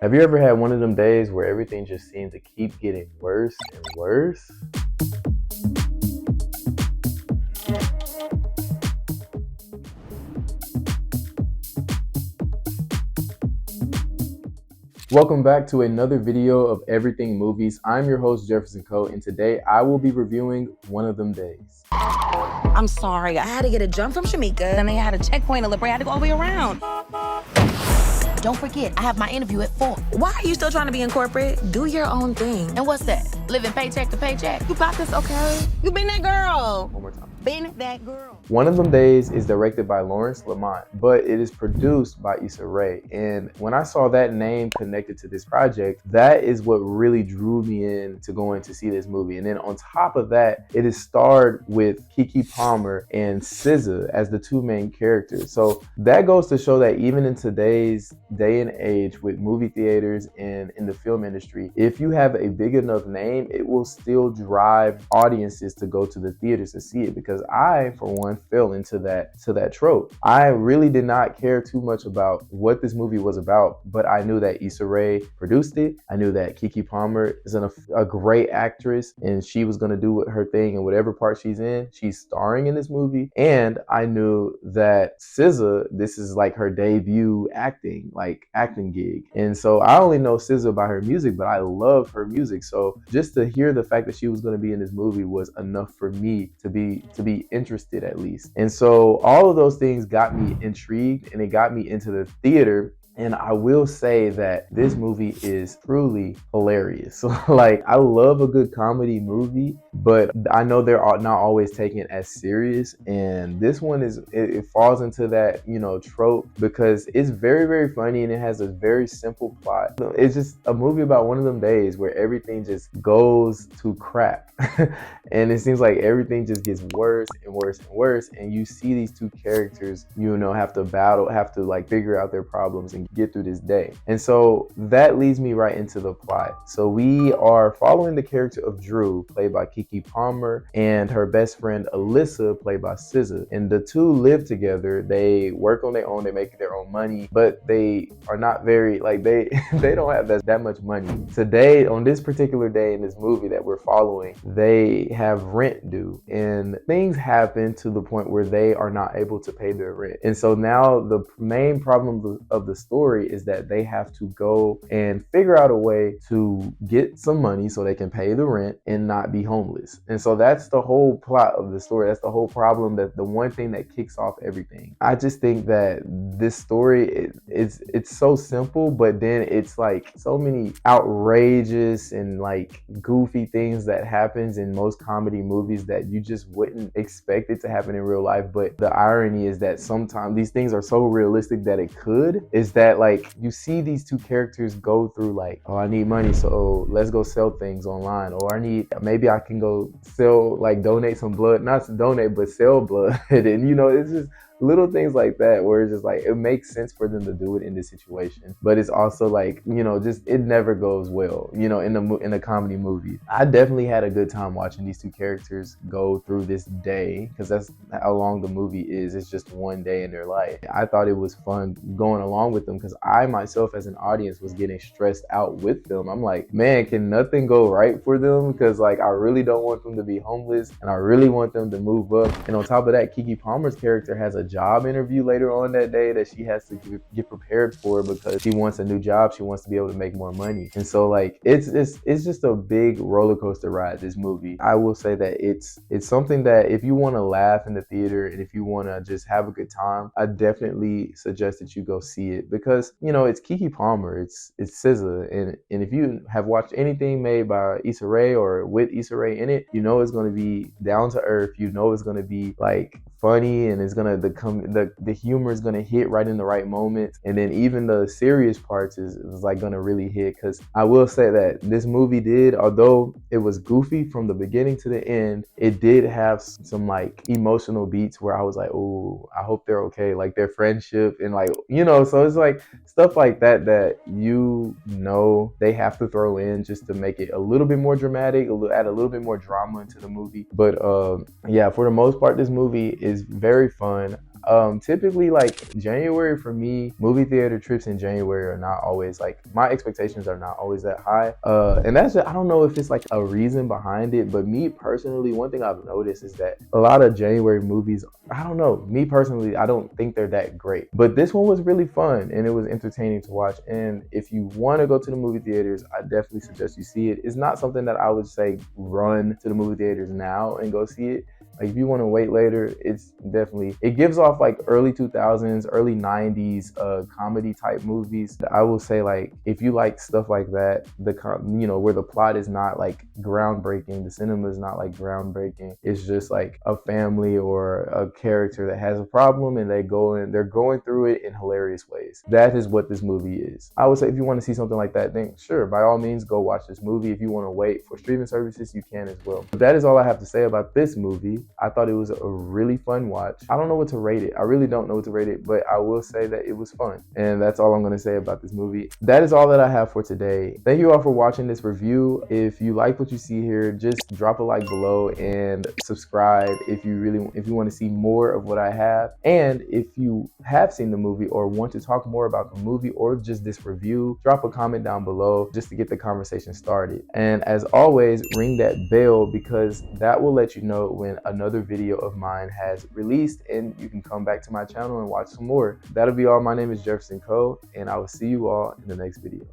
Have you ever had one of them days where everything just seems to keep getting worse and worse? Welcome back to another video of Everything Movies. I'm your host, Jefferson Coe, and today I will be reviewing One of Them Days. I'm sorry, I had to get a jump from Shamika, and they had a checkpoint in La Brea. I had to go all the way around. Don't forget, I have my interview at 4. Why are you still trying to be in corporate? Do your own thing. And what's that? Living paycheck to paycheck? You got this, okay? You been that girl. One more time. Been that girl. One of Them Days is directed by Lawrence Lamont, but it is produced by Issa Rae. And when I saw that name connected to this project, that is what really drew me in to going to see this movie. And then on top of that, it is starred with Keke Palmer and SZA as the two main characters. So that goes to show that even in today's day and age with movie theaters and in the film industry, if you have a big enough name, it will still drive audiences to go to the theaters to see it. Because I, for one, fell into that trope. I really did not care too much about what this movie was about, but I knew that Issa Rae produced it. I knew that Keke Palmer is a great actress, and she was going to do her thing in whatever part she's in. She's starring in this movie, and I knew that SZA, this is like her debut acting gig, and so I only know SZA by her music, but I love her music. So just to hear the fact that she was going to be in this movie was enough for me to be interested at least. And so all of those things got me intrigued, and it got me into the theater. And I will say that this movie is truly hilarious. Like, I love a good comedy movie, but I know they're not always taken as serious. And this one it falls into that, trope, because it's very, very funny, and it has a very simple plot. It's just a movie about one of them days where everything just goes to crap. And it seems like everything just gets worse and worse and worse. And you see these two characters, have to like figure out their problems and get through this day. And so that leads me right into the plot. So we are following the character of Drew, played by Keke Palmer, and her best friend Alyssa, played by SZA. And the two live together. They work on their own, they make their own money, but they are not very, they don't have that much money. Today, on this particular day in this movie that we're following, they have rent due, and things happen to the point where they are not able to pay their rent. And so now the main problem of the story is that they have to go and figure out a way to get some money so they can pay the rent and not be homeless. And so that's the whole plot of the story. That's the whole problem, that the one thing that kicks off everything. I just think that this story, it's so simple, but then it's like so many outrageous and like goofy things that happens in most comedy movies that you just wouldn't expect it to happen in real life. But the irony is that sometimes these things are so realistic that it could, is that like you see these two characters go through like, oh, I need money, so let's go sell things online, or maybe I can go sell, like donate some blood, not donate, but sell blood. And it's just little things like that where it's just like it makes sense for them to do it in this situation, but it's also like, just it never goes well, in a comedy movie. I definitely had a good time watching these two characters go through this day, because that's how long the movie is. It's just one day in their life. I thought it was fun going along with them, because I myself as an audience was getting stressed out with them. I'm like, man, can nothing go right for them? Because like I really don't want them to be homeless, and I really want them to move up. And on top of that, Keke Palmer's character has a job interview later on that day that she has to get prepared for, because she wants a new job. She wants to be able to make more money. And so like it's just a big roller coaster ride, this movie. I will say that it's something that if you want to laugh in the theater and if you want to just have a good time, I definitely suggest that you go see it, because it's Keke Palmer, it's SZA, and if you have watched anything made by Issa Rae or with Issa Rae in it, it's going to be down to earth. It's going to be like funny, and it's gonna the humor is gonna hit right in the right moment, and then even the serious parts is like gonna really hit. Because I will say that this movie did, although it was goofy from the beginning to the end, it did have some like emotional beats where I was like, oh, I hope they're okay, like their friendship, and like so it's like stuff like that they have to throw in just to make it a little bit more dramatic, add a little bit more drama into the movie. But yeah, for the most part, this movie is very fun. Typically, like January for me, movie theater trips in January are not always like, my expectations are not always that high. And that's just, I don't know if it's like a reason behind it, but me personally, one thing I've noticed is that a lot of January movies, I don't know, me personally, I don't think they're that great. But this one was really fun and it was entertaining to watch. And if you want to go to the movie theaters, I definitely suggest you see it. It's not something that I would say run to the movie theaters now and go see it. Like if you want to wait later, it's definitely, it gives off like early 2000s, early 90s comedy type movies. I will say, like, if you like stuff like that, you know, where the plot is not like groundbreaking, the cinema is not like groundbreaking, it's just like a family or a character that has a problem and they're going through it in hilarious ways. That is what this movie is. I would say if you want to see something like that, then sure, by all means, go watch this movie. If you want to wait for streaming services, you can as well. But that is all I have to say about this movie. I thought it was a really fun watch. I don't know what to rate it. I really don't know what to rate it, but I will say that it was fun. And that's all I'm going to say about this movie. That is all that I have for today. Thank you all for watching this review. If you like what you see here, just drop a like below and subscribe if you want to see more of what I have. And if you have seen the movie or want to talk more about the movie or just this review, drop a comment down below just to get the conversation started. And as always, ring that bell because that will let you know when another video of mine has released and you can come back to my channel and watch some more. That'll be all. My name is Jefferson Coe and I will see you all in the next video.